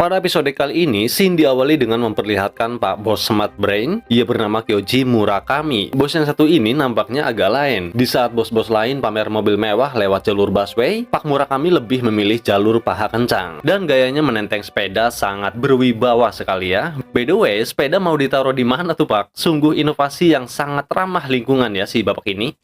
Pada episode kali ini, scene diawali dengan memperlihatkan Pak Bos Smart Brain. Ia bernama Kyoji Murakami. Bos yang satu ini nampaknya agak lain. Di saat bos-bos lain pamer mobil mewah lewat jalur busway, Pak Murakami lebih memilih jalur paha kencang. Dan gayanya menenteng sepeda sangat berwibawa sekali ya. By the way, sepeda mau ditaruh di mana tuh Pak? Sungguh inovasi yang sangat ramah lingkungan ya si bapak ini.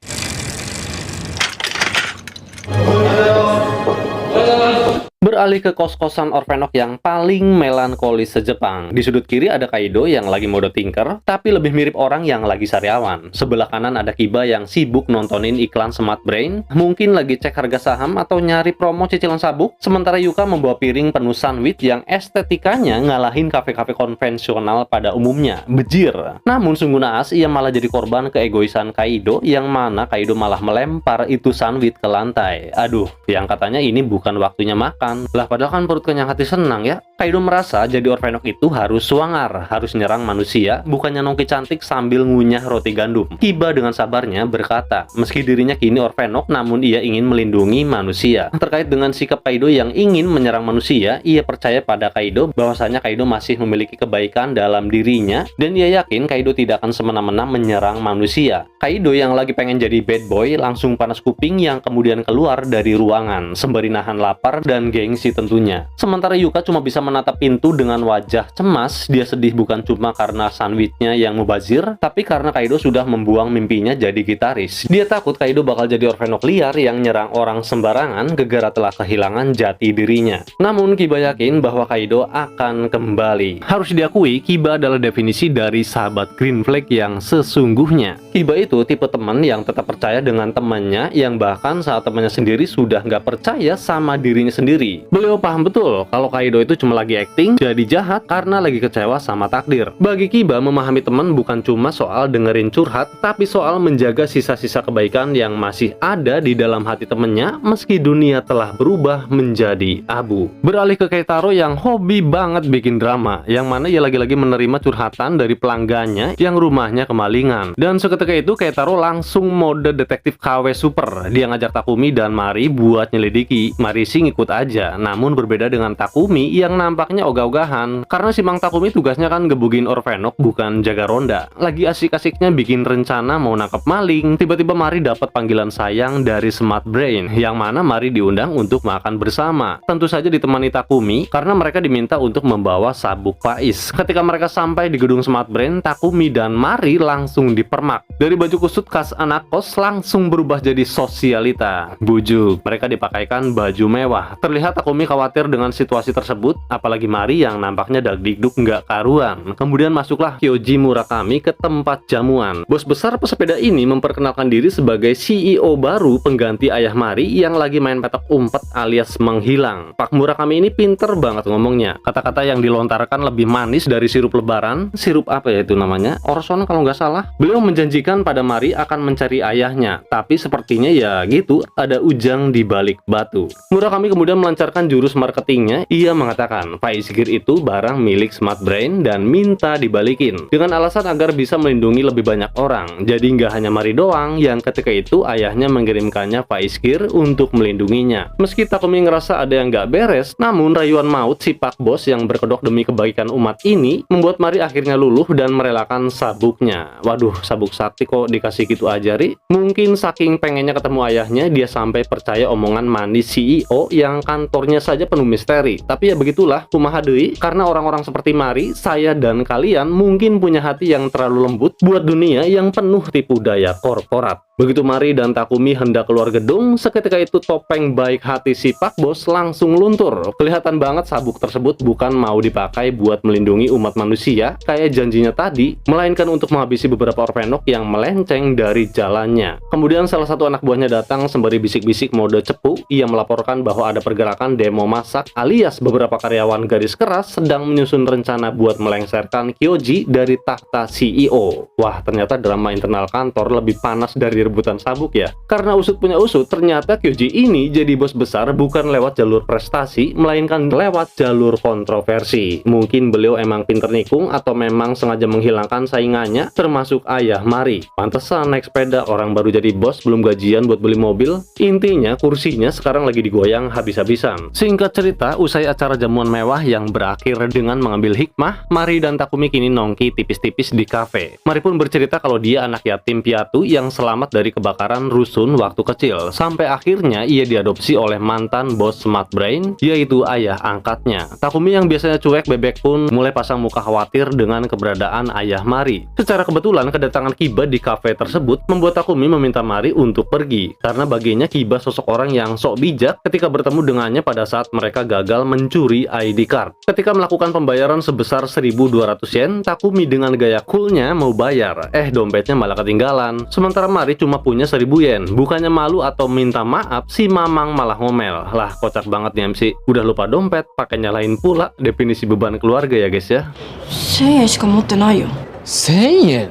Beralih ke kos-kosan Orphenok yang paling melankolis se-Jepang. Di sudut kiri ada Kaido yang lagi mode tinker, tapi lebih mirip orang yang lagi sariawan. Sebelah kanan ada Kiba yang sibuk nontonin iklan Smart Brain, mungkin lagi cek harga saham atau nyari promo cicilan sabuk. Sementara Yuka membawa piring penuh sandwich yang estetikanya ngalahin kafe-kafe konvensional pada umumnya. Bejir. Namun sungguh naas, ia malah jadi korban keegoisan Kaido, yang mana Kaido malah melempar itu sandwich ke lantai. Aduh, yang katanya ini bukan waktunya makan. Lah padahal kan perut kenyang hati senang ya. Kaido merasa jadi Orphenok itu harus swanger, harus nyerang manusia, bukannya nongki cantik sambil ngunyah roti gandum. Kiba dengan sabarnya berkata, meski dirinya kini Orphenok, namun ia ingin melindungi manusia. Terkait dengan sikap Kaido yang ingin menyerang manusia, ia percaya pada Kaido bahwasanya Kaido masih memiliki kebaikan dalam dirinya, dan ia yakin Kaido tidak akan semena-mena menyerang manusia. Kaido yang lagi pengen jadi bad boy langsung panas kuping yang kemudian keluar dari ruangan, sembari nahan lapar dan gengsi tentunya. Sementara Yuka cuma bisa menatap pintu dengan wajah cemas. Dia sedih bukan cuma karena sandwichnya yang mubazir, tapi karena Kaido sudah membuang mimpinya jadi gitaris. Dia takut Kaido bakal jadi Orphenok liar yang nyerang orang sembarangan gegara telah kehilangan jati dirinya. Namun Kiba yakin bahwa Kaido akan kembali. Harus diakui, Kiba adalah definisi dari sahabat Green Flag yang sesungguhnya. Kiba itu tipe teman yang tetap percaya dengan temannya, yang bahkan saat temannya sendiri sudah nggak percaya sama dirinya sendiri. Beliau paham betul kalau Kaido itu cuma lagi acting, jadi jahat karena lagi kecewa sama takdir. Bagi Kiba, memahami teman bukan cuma soal dengerin curhat, tapi soal menjaga sisa-sisa kebaikan yang masih ada di dalam hati temennya meski dunia telah berubah menjadi abu. Beralih ke Keitaro yang hobi banget bikin drama, yang mana ia lagi-lagi menerima curhatan dari pelanggannya yang rumahnya kemalingan. Dan seketika itu Keitaro langsung mode detektif KW super. Dia ngajak Takumi dan Mari buat nyelidiki. Mari sih ngikut aja, namun berbeda dengan Takumi yang nampaknya ogah-ogahan, karena si Mang Takumi tugasnya kan gebugin Orphenok, bukan jaga ronda. Lagi asik-asiknya bikin rencana mau nangkep maling, tiba-tiba Mari dapat panggilan sayang dari Smart Brain, yang mana Mari diundang untuk makan bersama. Tentu saja ditemani Takumi, karena mereka diminta untuk membawa sabuk Faiz. Ketika mereka sampai di gedung Smart Brain, Takumi dan Mari langsung dipermak. Dari baju kusut khas anak kos langsung berubah jadi sosialita. Bujuk, mereka dipakaikan baju mewah. Terlihat Takumi khawatir dengan situasi tersebut, apalagi Mari yang nampaknya dagdikduk nggak karuan. Kemudian masuklah Kyoji Murakami ke tempat jamuan. Bos besar pesepeda ini memperkenalkan diri sebagai CEO baru pengganti ayah Mari yang lagi main petak umpet alias menghilang. Pak Murakami ini pinter banget ngomongnya. Kata-kata yang dilontarkan lebih manis dari sirup lebaran. Sirup apa ya itu namanya? Orson kalau nggak salah. Beliau menjanjikan pada Mari akan mencari ayahnya, tapi sepertinya ya gitu, ada ujang di balik batu. Murakami kemudian melancarkan jurus marketingnya. Ia mengatakan Faiz Gear itu barang milik Smart Brain dan minta dibalikin dengan alasan agar bisa melindungi lebih banyak orang. Jadi nggak hanya Mari doang yang ketika itu ayahnya mengirimkannya Faiz Gear untuk melindunginya. Meski Takumi ngerasa ada yang nggak beres, namun rayuan maut si Pak Bos yang berkedok demi kebaikan umat ini membuat Mari akhirnya luluh dan merelakan sabuknya. Waduh, sabuk sakti kok dikasih gitu aja, Ri? Mungkin saking pengennya ketemu ayahnya, dia sampai percaya omongan manis CEO yang kantornya saja penuh misteri. Tapi ya begitulah, kumaha deui, karena orang-orang seperti Mari, saya dan kalian mungkin punya hati yang terlalu lembut buat dunia yang penuh tipu daya korporat. Begitu Mari dan Takumi hendak keluar gedung, seketika itu topeng baik hati si Pak Bos langsung luntur. Kelihatan banget sabuk tersebut bukan mau dipakai buat melindungi umat manusia kayak janjinya tadi, melainkan untuk menghabisi beberapa Orphenok yang melenceng dari jalannya. Kemudian salah satu anak buahnya datang sembari bisik-bisik mode cepu. Ia melaporkan bahwa ada pergerakan demo masak alias beberapa karyawan garis keras sedang menyusun rencana buat melengsarkan Kyoji dari tahta CEO. Wah, ternyata drama internal kantor lebih panas dari rebutan sabuk ya. Karena usut punya usut, ternyata Kyoji ini jadi bos besar bukan lewat jalur prestasi, melainkan lewat jalur kontroversi. Mungkin beliau emang pinter nikung atau memang sengaja menghilangkan saingannya, termasuk ayah Mari. Mari. Pantesan naik sepeda, orang baru jadi bos belum gajian buat beli mobil. Intinya kursinya sekarang lagi digoyang habis-habisan. Singkat cerita, usai acara jamuan mewah yang berakhir dengan mengambil hikmah, Mari dan Takumi kini nongki tipis-tipis di kafe. Mari pun bercerita kalau dia anak yatim piatu yang selamat dari kebakaran rusun waktu kecil. Sampai akhirnya ia diadopsi oleh mantan bos Smart Brain, yaitu ayah angkatnya. Takumi yang biasanya cuek bebek pun mulai pasang muka khawatir dengan keberadaan ayah Mari. Secara kebetulan kedatangan Kiba di kafe tersebut membuat Takumi meminta Mari untuk pergi, karena baginya Kiba sosok orang yang sok bijak ketika bertemu dengannya pada saat mereka gagal mencuri ID card. Ketika melakukan pembayaran sebesar 1.200 yen, Takumi dengan gaya coolnya mau bayar, dompetnya malah ketinggalan. Sementara Mari cuma punya 1.000 yen. Bukannya malu atau minta maaf, si Mamang malah ngomel. Lah, kocak banget nih MC. Udah lupa dompet, pakai nyalain pula. Definisi beban keluarga ya guys ya. 1000円しか持ってないよ。1000円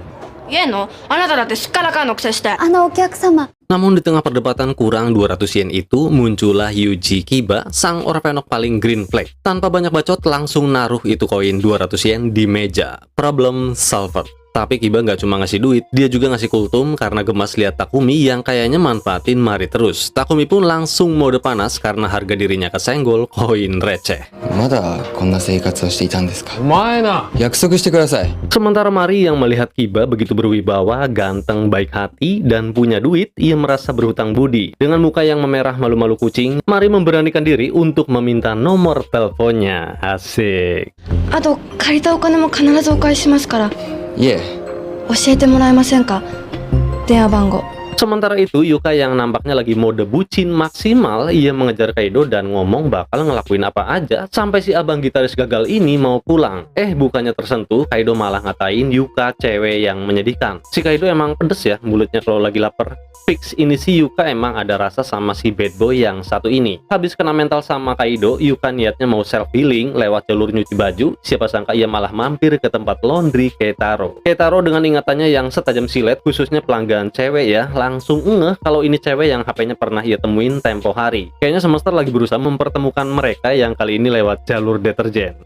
言えんの？あなただってすっからかんのくせして。お客様。 Namun di tengah perdebatan kurang 200 yen itu, muncullah Yuji Kiba, sang orphanok paling green flag. Tanpa banyak bacot, langsung naruh itu koin 200 yen di meja. Problem solved. Tapi Kiba nggak cuma ngasih duit, dia juga ngasih kultum karena gemas lihat Takumi yang kayaknya manfaatin Mari terus. Takumi pun langsung mode panas karena harga dirinya kesenggol koin receh. まだこんな生活をしていたんですか。お前な。約束してください。 Sementara Mari yang melihat Kiba begitu berwibawa, ganteng, baik hati, dan punya duit, ia merasa berhutang budi. Dengan muka yang memerah malu-malu kucing, Mari memberanikan diri untuk meminta nomor teleponnya. Asik. あと借りたお金も必ずお返ししますから。いえ、教えてもらえませんか？電話番号。 Sementara itu, Yuka yang nampaknya lagi mode bucin maksimal, ia mengejar Kaido dan ngomong bakal ngelakuin apa aja sampai si abang gitaris gagal ini mau pulang. Bukannya tersentuh, Kaido malah ngatain Yuka cewek yang menyedihkan. Si Kaido emang pedes ya mulutnya kalau lagi lapar. Fix ini si Yuka emang ada rasa sama si bad boy yang satu ini. Habis kena mental sama Kaido, Yuka niatnya mau self healing lewat jalur nyuci baju. Siapa sangka ia malah mampir ke tempat laundry Keitaro. Keitaro dengan ingatannya yang setajam silet, khususnya pelanggan cewek ya, langsung ngeh kalau ini cewek yang HP-nya pernah ia temuin tempo hari. Kayaknya semester lagi berusaha mempertemukan mereka yang kali ini lewat jalur deterjen.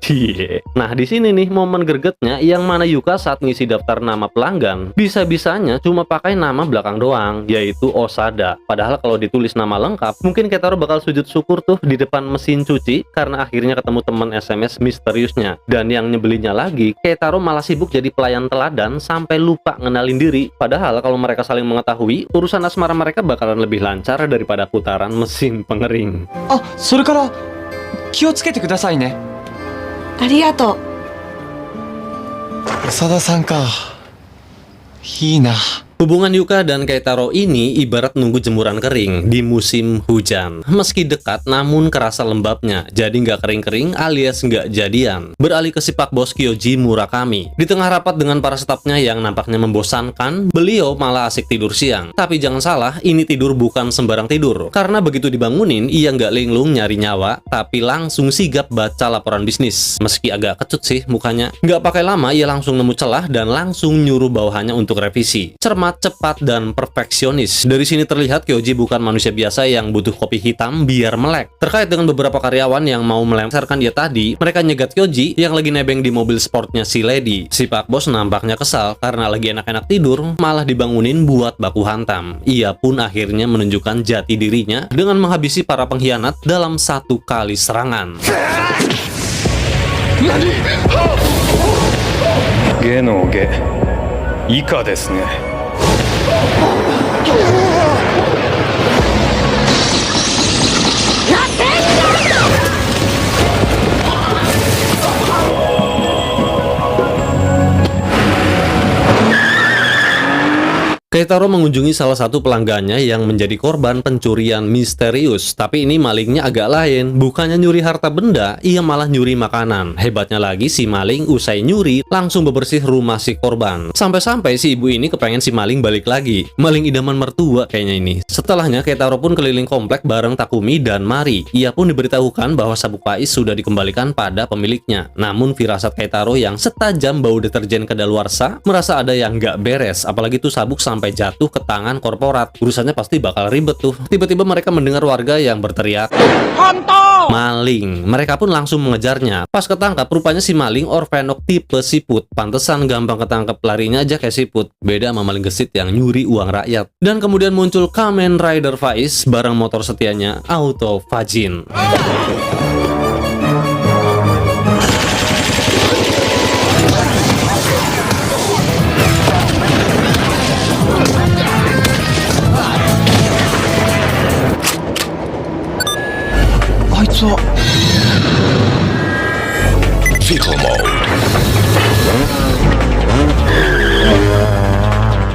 Nah di sini nih momen gregetnya, yang mana Yuka saat ngisi daftar nama pelanggan bisa-bisanya cuma pakai nama belakang doang, yaitu Osada. Padahal kalau ditulis nama lengkap, mungkin Keitaro bakal sujud syukur tuh di depan mesin cuci karena akhirnya ketemu teman SMS misteriusnya. Dan yang nyebelinnya lagi, Keitaro malah sibuk jadi pelayan teladan sampai lupa ngenalin diri. Padahal kalau mereka saling mengetahui, urusan asmara mereka bakalan lebih lancar daripada putaran mesin pengering. あ、それから気をつけてくださいね。ありがとう。長田さんか。いいな。 Hubungan Yuka dan Keitaro ini ibarat nunggu jemuran kering di musim hujan. Meski dekat, namun kerasa lembabnya, jadi nggak kering-kering alias nggak jadian. Beralih ke si Pak Bos Kyoji Murakami. Di tengah rapat dengan para stafnya yang nampaknya membosankan, beliau malah asik tidur siang. Tapi jangan salah, ini tidur bukan sembarang tidur. Karena begitu dibangunin, ia nggak linglung nyari nyawa, tapi langsung sigap baca laporan bisnis. Meski agak kecut sih mukanya. Nggak pakai lama, ia langsung nemu celah dan langsung nyuruh bawahannya untuk revisi. Cermat, cepat, dan perfeksionis. Dari sini terlihat Kyoji bukan manusia biasa yang butuh kopi hitam biar melek. Terkait dengan beberapa karyawan yang mau melemparkan dia tadi, mereka nyegat Kyoji yang lagi nebeng di mobil sportnya si Lady. Si Pak Bos nampaknya kesal karena lagi enak-enak tidur, malah dibangunin buat baku hantam. Ia pun akhirnya menunjukkan jati dirinya dengan menghabisi para pengkhianat dalam satu kali serangan. 下の下以下ですね。 Keitaro mengunjungi salah satu pelanggannya yang menjadi korban pencurian misterius. Tapi ini malingnya agak lain. Bukannya nyuri harta benda, ia malah nyuri makanan. Hebatnya lagi, si maling usai nyuri langsung bebersih rumah si korban. Sampai-sampai si ibu ini kepengen si maling balik lagi. Maling idaman mertua kayaknya ini. Setelahnya Keitaro pun keliling komplek bareng Takumi dan Mari. Ia pun diberitahukan bahwa sabuk pais sudah dikembalikan pada pemiliknya. Namun firasat Keitaro yang setajam bau deterjen kedaluarsa merasa ada yang nggak beres. Apalagi tuh sabuk sampai sampai jatuh ke tangan korporat. Urusannya pasti bakal ribet tuh. Tiba-tiba mereka mendengar warga yang berteriak, maling. Mereka pun langsung mengejarnya. Pas ketangkap, rupanya si maling orphanok tipe siput. Pantesan gampang ketangkep, larinya aja kayak siput. Beda sama maling gesit yang nyuri uang rakyat. Dan kemudian muncul Kamen Rider Faiz bareng motor setianya Auto Fajin.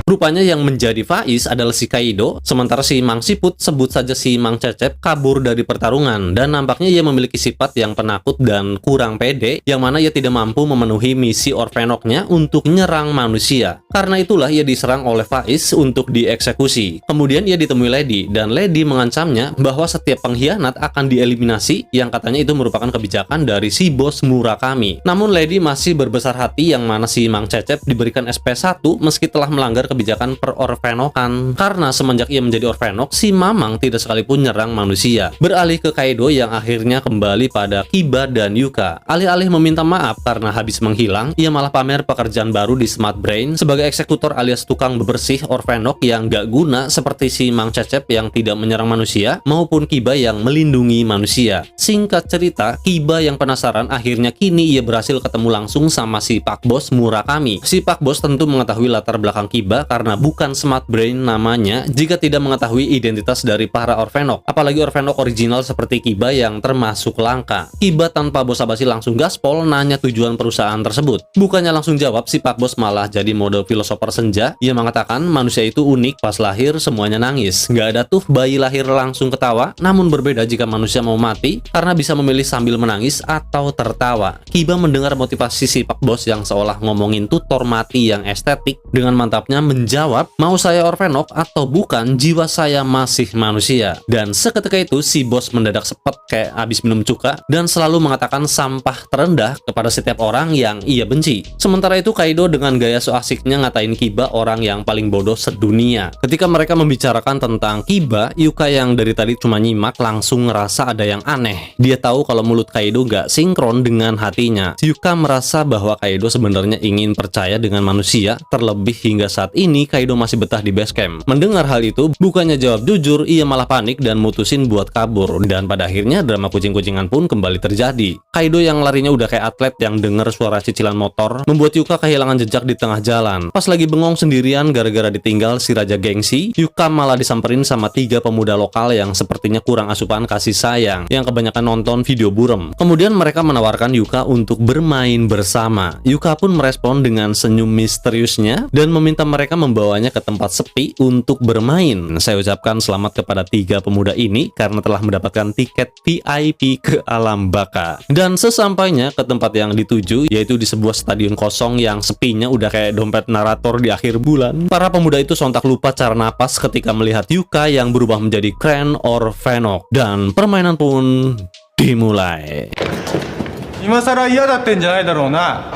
Rupanya yang menjadi Faiz adalah si Kaido, sementara si Mang Siput, sebut saja si Mang Cecep, kabur dari pertarungan. Dan nampaknya ia memiliki sifat yang penakut dan kurang pede, yang mana ia tidak mampu memenuhi misi orphanoknya untuk menyerang manusia. Karena itulah ia diserang oleh Faiz untuk dieksekusi. Kemudian ia ditemui Lady, dan Lady mengancamnya bahwa setiap pengkhianat akan dieliminasi, yang katanya itu merupakan kebijakan dari si bos Murakami. Namun Lady masih berbesar hati, yang mana si Mang Cecep diberikan SP1 meski telah melanggar kebijakan perorfenokan. Karena semenjak ia menjadi orfenok, si Mamang tidak sekalipun nyerang manusia. Beralih ke Kaido yang akhirnya kembali pada Kiba dan Yuka. Alih-alih meminta maaf karena habis menghilang, ia malah pamer pekerjaan baru di Smart Brain sebagai eksekutor alias tukang bebersih orfenok yang gak guna, seperti si Mang Cecep yang tidak menyerang manusia maupun Kiba yang melindungi manusia. Singkat cerita, Kiba yang penasaran akhirnya kini ia berhasil ketemu langsung sama si Pak Bos Murakami. Si Pak Bos tentu mengetahui latar belakang Kiba karena bukan Smart Brain namanya jika tidak mengetahui identitas dari para orphanok, apalagi orphanok original seperti Kiba yang termasuk langka. Kiba tanpa basa-basi langsung gaspol nanya tujuan perusahaan tersebut. Bukannya langsung jawab, si Pak Bos malah jadi mode filosofer senja. Ia mengatakan manusia itu unik, pas lahir semuanya nangis. Nggak ada tuh bayi lahir langsung ketawa, namun berbeda jika manusia mau mati karena bisa memilih sambil menangis atau tertawa. Kiba mendengar motivasi si Pak Bos yang seolah ngomongin tutor mati yang estetik, dengan mantapnya menjawab, mau saya orphanok atau bukan, jiwa saya masih manusia. Dan seketika itu si bos mendadak sepet kayak abis minum cuka dan selalu mengatakan sampah terendah kepada setiap orang yang ia benci. Sementara itu Kaido dengan gaya so asiknya ngatain Kiba orang yang paling bodoh sedunia. Ketika mereka membicarakan tentang Kiba, Yuka yang dari tadi cuma nyimak langsung ngerasa ada yang aneh. Dia tahu kalau mulut Kaido gak sinkron dengan hatinya. Yuka merasa bahwa Kaido sebenarnya ingin percaya dengan manusia, terlebih hingga saat ini Kaido masih betah di base camp. Mendengar hal itu, bukannya jawab jujur, ia malah panik dan mutusin buat kabur. Dan pada akhirnya drama kucing-kucingan pun kembali terjadi. Kaido yang larinya udah kayak atlet yang dengar suara cicilan motor, membuat Yuka kehilangan jejak di tengah jalan. Pas lagi bengong sendirian gara-gara ditinggal si Raja Gengsi, Yuka malah disamperin sama 3 pemuda lokal yang sepertinya kurang asupan kasih sayang, yang kebanyakan nonton video burem. Kemudian mereka menawarkan Yuka untuk bermain bersama. Yuka pun merespon dengan senyum misteriusnya dan meminta mereka membawanya ke tempat sepi untuk bermain. Saya ucapkan selamat kepada 3 pemuda ini karena telah mendapatkan tiket VIP ke alam baka. Dan sesampainya ke tempat yang dituju, yaitu di sebuah stadion kosong yang sepinya udah kayak dompet narator di akhir bulan, para pemuda itu sontak lupa cara napas ketika melihat Yuka yang berubah menjadi Grand Orphanok. Dan permainan pun dimulai. 今さら嫌だってんじゃないだろうな。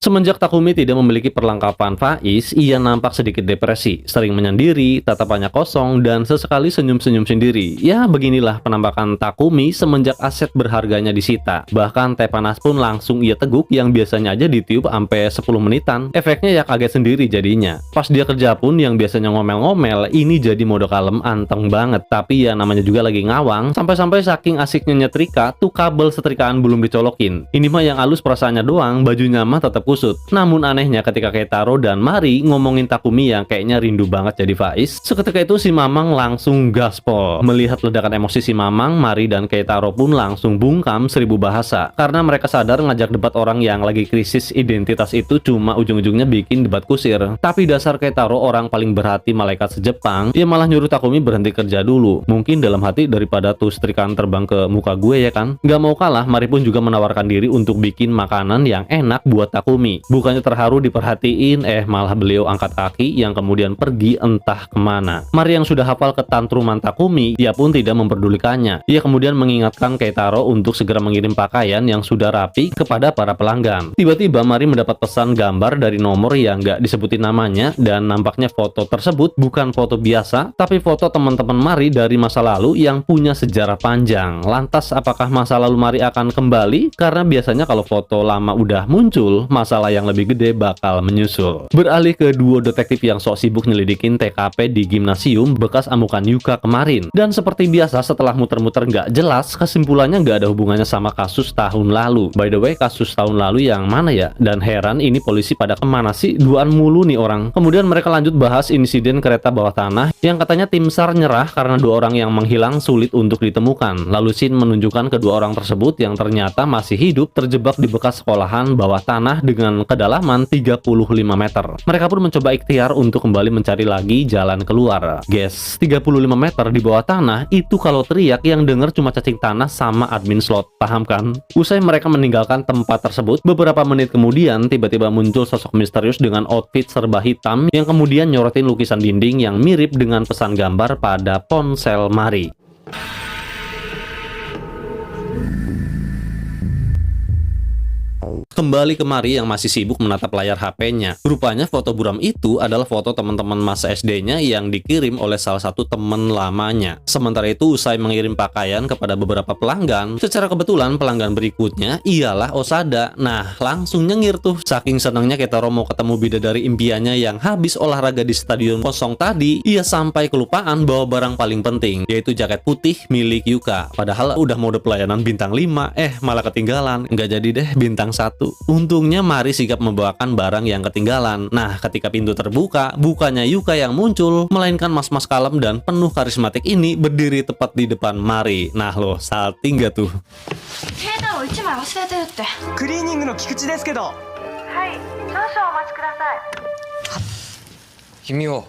Semenjak Takumi tidak memiliki perlengkapan Faiz, ia nampak sedikit depresi, sering menyendiri, tatapannya kosong, dan sesekali senyum-senyum sendiri. Ya, beginilah penampakan Takumi semenjak aset berharganya disita. Bahkan teh panas pun langsung ia teguk yang biasanya aja ditiup sampai 10 menitan. Efeknya ya kaget sendiri jadinya. Pas dia kerja pun yang biasanya ngomel-ngomel, ini jadi mode kalem anteng banget. Tapi ya namanya juga lagi ngawang, sampai-sampai saking asiknya nyetrika, tuh kabel setrikaan belum dicolokin. Ini mah yang halus perasaannya doang, bajunya mah tetap kusut. Namun anehnya ketika Keitaro dan Mari ngomongin Takumi yang kayaknya rindu banget jadi Faiz, seketika itu si Mamang langsung gaspol. Melihat ledakan emosi si Mamang, Mari dan Keitaro pun langsung bungkam 1000 bahasa. Karena mereka sadar ngajak debat orang yang lagi krisis identitas itu cuma ujung-ujungnya bikin debat kusir. Tapi dasar Keitaro orang paling berhati malaikat sejepang, dia malah nyuruh Takumi berhenti kerja dulu. Mungkin dalam hati daripada tuh setrikaan terbang ke muka gue ya kan. Gak mau kalah, Mari pun juga menawarkan diri untuk bikin makanan yang enak buat Takumi. Takumi. Bukannya terharu diperhatiin, malah beliau angkat kaki yang kemudian pergi entah kemana. Mari yang sudah hafal ketantruman Takumi, dia pun tidak memperdulikannya. Ia kemudian mengingatkan Keitaro untuk segera mengirim pakaian yang sudah rapi kepada para pelanggan. Tiba-tiba Mari mendapat pesan gambar dari nomor yang gak disebutin namanya, dan nampaknya foto tersebut bukan foto biasa, tapi foto teman-teman Mari dari masa lalu yang punya sejarah panjang. Lantas apakah masa lalu Mari akan kembali? Karena biasanya kalau foto lama udah muncul, masalah yang lebih gede bakal menyusul. Beralih ke duo detektif yang sok sibuk nyelidikin TKP di gimnasium bekas amukan Yuka kemarin. Dan seperti biasa setelah muter-muter nggak jelas, kesimpulannya nggak ada hubungannya sama kasus tahun lalu. By the way, kasus tahun lalu yang mana ya? Dan heran ini polisi pada kemana sih? Duaan mulu nih orang. Kemudian mereka lanjut bahas insiden kereta bawah tanah yang katanya tim SAR nyerah karena 2 orang yang menghilang sulit untuk ditemukan. Lalu scene menunjukkan kedua orang tersebut yang ternyata masih hidup terjebak di bekas sekolahan bawah tanah dengan kedalaman 35 meter. Mereka pun mencoba ikhtiar untuk kembali mencari lagi jalan keluar. Guys, 35 meter di bawah tanah itu kalau teriak yang denger cuma cacing tanah sama admin slot. Paham kan? Usai mereka meninggalkan tempat tersebut, beberapa menit kemudian tiba-tiba muncul sosok misterius dengan outfit serba hitam yang kemudian nyorotin lukisan dinding yang mirip dengan pesan gambar pada ponsel Mari. Kembali ke Mari yang masih sibuk menatap layar HP-nya. Rupanya foto buram itu adalah foto teman-teman masa SD-nya yang dikirim oleh salah satu teman lamanya. Sementara itu, usai mengirim pakaian kepada beberapa pelanggan, secara kebetulan pelanggan berikutnya ialah Osada. Nah, langsung nyengir tuh. Saking senangnya Keitaro mau ketemu bidadari impiannya yang habis olahraga di stadion kosong tadi, ia sampai kelupaan bawa barang paling penting, yaitu jaket putih milik Yuka. Padahal udah mode pelayanan bintang 5, malah ketinggalan. Nggak jadi deh bintang 1. Untungnya Mari sigap membawakan barang yang ketinggalan. Nah, ketika pintu terbuka, bukannya Yuka yang muncul, melainkan mas-mas kalem dan penuh karismatik ini berdiri tepat di depan Mari. Nah loh, salting gak tuh? 携帯を1枚忘れてるって。クリーニングの菊池ですけど。はい少々お待ちください。君を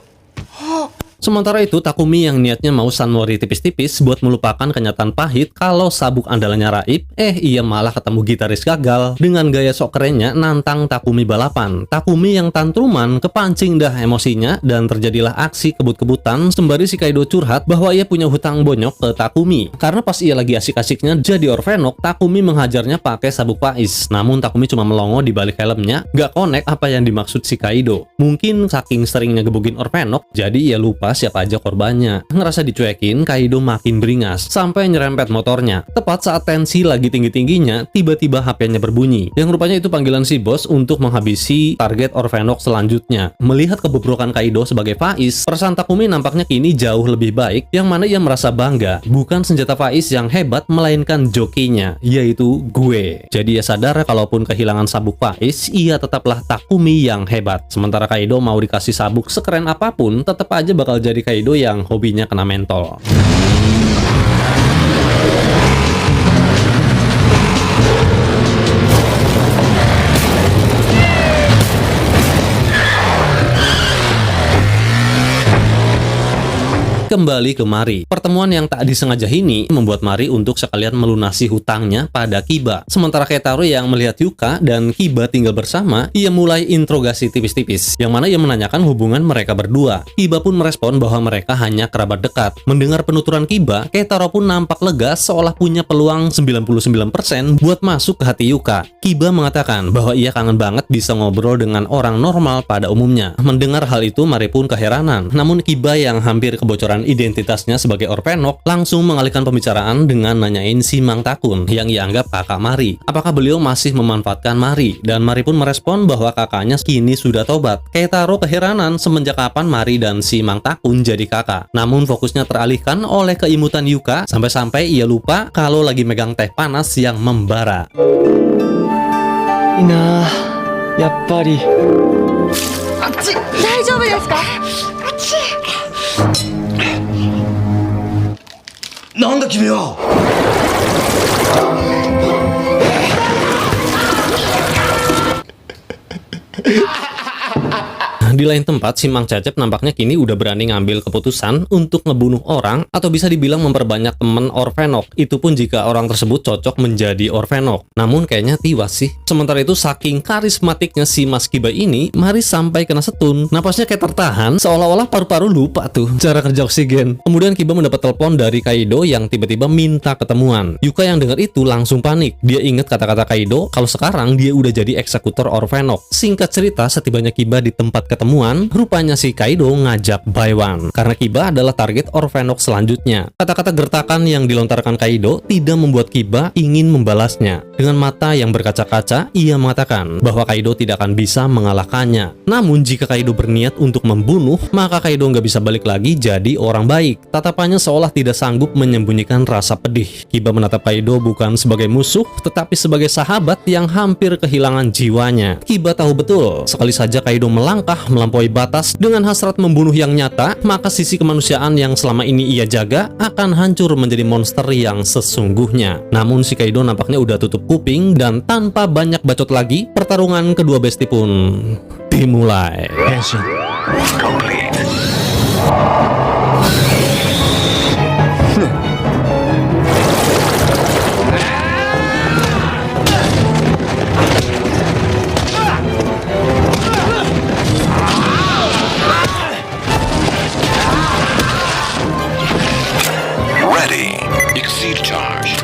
Sementara itu, Takumi yang niatnya mau Sanmori tipis-tipis buat melupakan kenyataan pahit kalau sabuk andalannya raib, ia malah ketemu gitaris gagal dengan gaya sok kerennya nantang Takumi balapan. Takumi yang tantruman kepancing dah emosinya dan terjadilah aksi kebut-kebutan sembari si Kaido curhat bahwa ia punya hutang bonyok ke Takumi. Karena pas ia lagi asik-asiknya jadi orfenok, Takumi menghajarnya pakai sabuk Faiz. Namun Takumi cuma melongo di balik helmnya, gak connect apa yang dimaksud si Kaido. Mungkin saking seringnya gebukin orfenok, jadi ia lupa siapa aja korbannya. Ngerasa dicuekin, Kaido makin beringas sampai nyerempet motornya. Tepat saat tensi lagi tinggi-tingginya, tiba-tiba HP-nya berbunyi. Yang rupanya itu panggilan si bos untuk menghabisi target orfenok selanjutnya. Melihat kebobrokan Kaido sebagai Faiz, perasaan Takumi nampaknya kini jauh lebih baik, yang mana ia merasa bangga. Bukan senjata Faiz yang hebat, melainkan jokinya, yaitu gue. Jadi ia sadar kalaupun kehilangan sabuk Faiz, ia tetaplah Takumi yang hebat. Sementara Kaido mau dikasih sabuk sekeren apapun, tetap aja bakal jadi Kaido yang hobinya kena mentol. Kembali ke Mari. Pertemuan yang tak disengaja ini membuat Mari untuk sekalian melunasi hutangnya pada Kiba. Sementara Keitaro yang melihat Yuka dan Kiba tinggal bersama, ia mulai interogasi tipis-tipis, yang mana ia menanyakan hubungan mereka berdua. Kiba pun merespon bahwa mereka hanya kerabat dekat. Mendengar penuturan Kiba, Keitaro pun nampak lega seolah punya peluang 99% buat masuk ke hati Yuka. Kiba mengatakan bahwa ia kangen banget bisa ngobrol dengan orang normal pada umumnya. Mendengar hal itu, Mari pun keheranan. Namun Kiba yang hampir kebocoran identitasnya sebagai orfenok langsung mengalihkan pembicaraan dengan nanyain si Mang Takun yang ia anggap kakak Mari. Apakah beliau masih memanfaatkan Mari? Dan Mari pun merespon bahwa kakaknya kini sudah tobat. Keitaro keheranan semenjak kapan Mari dan si Mang Takun jadi kakak. Namun fokusnya teralihkan oleh keimutan Yuka sampai-sampai ia lupa kalau lagi megang teh panas yang membara. いいなあ、やっぱり。大丈夫ですか？なんだ君は。di lain tempat, si Mang Cecep nampaknya kini udah berani ngambil keputusan untuk ngebunuh orang atau bisa dibilang memperbanyak temen Orphenok. Itu pun jika orang tersebut cocok menjadi Orphenok. Namun kayaknya tiwas sih. Sementara itu saking karismatiknya si Mas Kiba ini, Maris sampai kena setun. Napasnya kayak tertahan, seolah-olah paru-paru lupa tuh cara kerja oksigen. Kemudian Kiba mendapat telepon dari Kaido yang tiba-tiba minta ketemuan. Yuka yang dengar itu langsung panik. Dia ingat kata-kata Kaido kalau sekarang dia udah jadi eksekutor Orphenok. Singkat cerita, setibanya Kiba di tempat ketemuan, rupanya si Kaido ngajak Baiwan. Karena Kiba adalah target Orphenok selanjutnya. Kata-kata gertakan yang dilontarkan Kaido tidak membuat Kiba ingin membalasnya. Dengan mata yang berkaca-kaca, ia mengatakan bahwa Kaido tidak akan bisa mengalahkannya. Namun jika Kaido berniat untuk membunuh, maka Kaido nggak bisa balik lagi jadi orang baik. Tatapannya seolah tidak sanggup menyembunyikan rasa pedih. Kiba menatap Kaido bukan sebagai musuh, tetapi sebagai sahabat yang hampir kehilangan jiwanya. Kiba tahu betul, sekali saja Kaido melangkah melampaui batas dengan hasrat membunuh yang nyata, maka sisi kemanusiaan yang selama ini ia jaga akan hancur menjadi monster yang sesungguhnya. Namun si Kaido nampaknya udah tutup kuping dan tanpa banyak bacot lagi, pertarungan kedua besti pun dimulai. Ready. Exceed charge.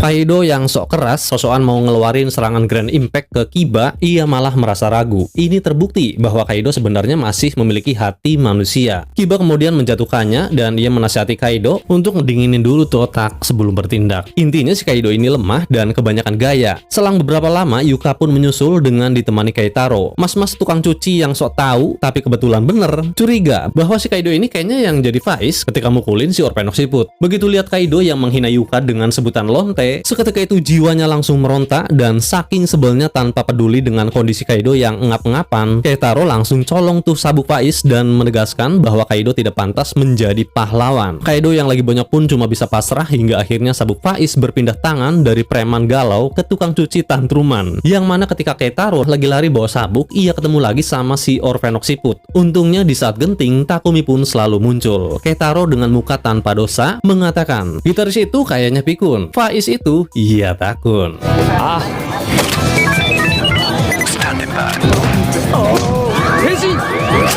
Kaido yang sok keras, sosokan mau ngeluarin serangan Grand Impact ke Kiba, ia malah merasa ragu. Ini terbukti bahwa Kaido sebenarnya masih memiliki hati manusia. Kiba kemudian menjatuhkannya dan ia menasihati Kaido untuk ngedinginin dulu tuh otak sebelum bertindak. Intinya si Kaido ini lemah dan kebanyakan gaya. Selang beberapa lama, Yuka pun menyusul dengan ditemani Keitaro. Mas-mas tukang cuci yang sok tahu, tapi kebetulan bener, curiga bahwa si Kaido ini kayaknya yang jadi Faiz ketika mukulin si Orphenok siput. Begitu lihat Kaido yang menghina Yuka dengan sebutan lonte, seketika itu jiwanya langsung meronta dan saking sebelnya tanpa peduli dengan kondisi Kaido yang engap-engapan, Keitaro langsung colong tuh sabuk Faiz dan menegaskan bahwa Kaido tidak pantas menjadi pahlawan. Kaido yang lagi bonyok pun cuma bisa pasrah hingga akhirnya sabuk Faiz berpindah tangan dari preman galau ke tukang cuci tantruman. Yang mana ketika Keitaro lagi lari bawa sabuk, ia ketemu lagi sama si Orphenok siput. Untungnya di saat genting, Takumi pun selalu muncul. Keitaro dengan muka tanpa dosa mengatakan, gitaris itu kayaknya pikun, Faiz itu iya takun. Standing by.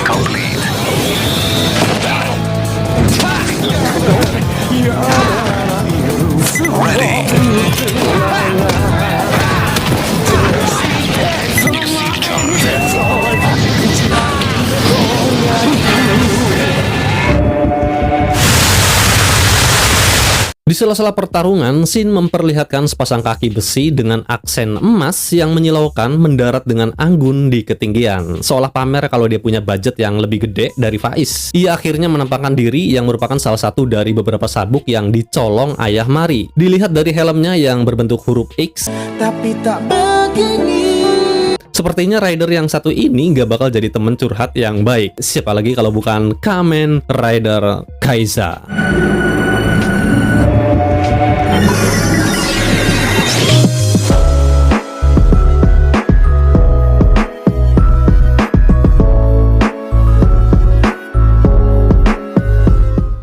Complete. Ready. Exceed charge. Di sela-sela pertarungan, Shin memperlihatkan sepasang kaki besi dengan aksen emas yang menyilaukan mendarat dengan anggun di ketinggian. Seolah pamer kalau dia punya budget yang lebih gede dari Faiz. Ia akhirnya menampakkan diri yang merupakan salah satu dari beberapa sabuk yang dicolong ayah Mari. Dilihat dari helmnya yang berbentuk huruf X. Tapi tak begini. Sepertinya rider yang satu ini nggak bakal jadi temen curhat yang baik. Siapa lagi kalau bukan Kamen Rider Kaiza.